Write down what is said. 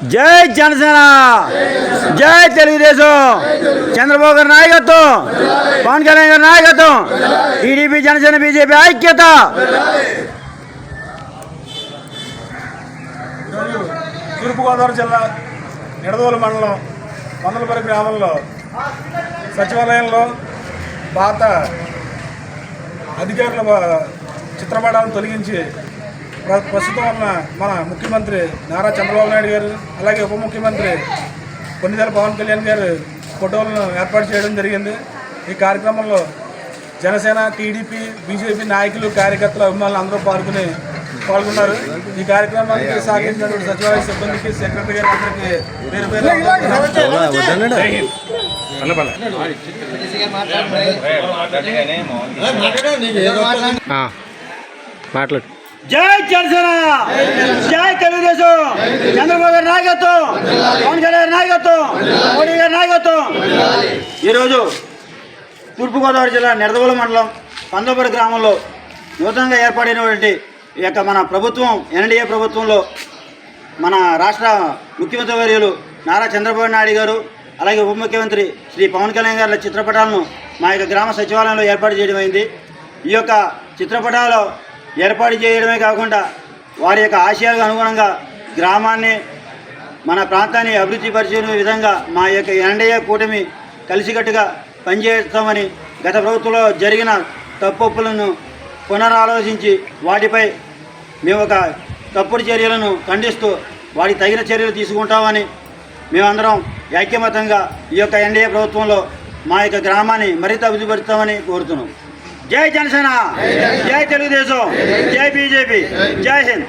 జై జనసేన, జై తెలుగుదేశం, చంద్రబాబు గారి నాయకత్వం, పవన్ కళ్యాణ్ గారి నాయకత్వం, టీడీపీ జనసేన బీజేపీ ఐక్యత. తూర్పుగోదావరి జిల్లా నిడదవోలు మండలం వందలపల్లి గ్రామంలో సచివాలయంలో పాత అధికారుల చిత్రపటాలను తొలగించి ప్రస్తుతం ఉన్న మన ముఖ్యమంత్రి నారా చంద్రబాబు నాయుడు గారు, అలాగే ఉప ముఖ్యమంత్రి కొన్నిదేల పవన్ కళ్యాణ్ గారు ఫోటోలను ఏర్పాటు చేయడం జరిగింది. ఈ కార్యక్రమంలో జనసేన, టీడీపీ, బీజేపీ నాయకులు, కార్యకర్తలు, అభిమానులు అందరూ పాల్గొన్నారు. ఈ కార్యక్రమానికి సహకరించినటువంటి సచివాలయ సిబ్బందికి, సెక్రటరీ గారి అందరికీ పేరు పేరు మాట్లాడు. జై జనసేన, జై తెలుగుదేశం, చంద్రబాబు గారి నాయకత్వం, పవన్ కళ్యాణ్ గారి నాయకత్వం, మోడీ గారి నాయకత్వం. ఈరోజు తూర్పుగోదావరి జిల్లా నిడదవోలు మండలం పందోపల్లి గ్రామంలో నూతనంగా ఏర్పడినటువంటి ఈ యొక్క మన ప్రభుత్వం, ఎన్డీఏ ప్రభుత్వంలో మన రాష్ట్ర ముఖ్యమంత్రి వర్యులు నారా చంద్రబాబు నాయుడు గారు, అలాగే ఉప ముఖ్యమంత్రి శ్రీ పవన్ కళ్యాణ్ గారి చిత్రపటాలను మా యొక్క గ్రామ సచివాలయంలో ఏర్పాటు చేయడం అయింది. ఈ యొక్క చిత్రపటాలు ఏర్పాటు చేయడమే కాకుండా వారి యొక్క ఆశయాలకు అనుగుణంగా గ్రామాన్ని, మన ప్రాంతాన్ని అభివృద్ధి పరిచే విధంగా మా యొక్క ఎన్డీఏ కూటమి కలిసికట్టుగా పనిచేస్తామని, గత ప్రభుత్వంలో జరిగిన తప్పులను పునరాలోచించి వాటిపై మేము ఒక తప్పుడు చర్యలను ఖండిస్తూ వాటికి తగిన చర్యలు తీసుకుంటామని మేమందరం ఐక్యమతంగా ఈ యొక్క ఎన్డీఏ ప్రభుత్వంలో మా యొక్క గ్రామాన్ని మరింత అభివృద్ధి పరుస్తామని కోరుతున్నాం. జై జనసేన, జై తెలుగుదేశం, జై బీజేపీ, జై హింద్.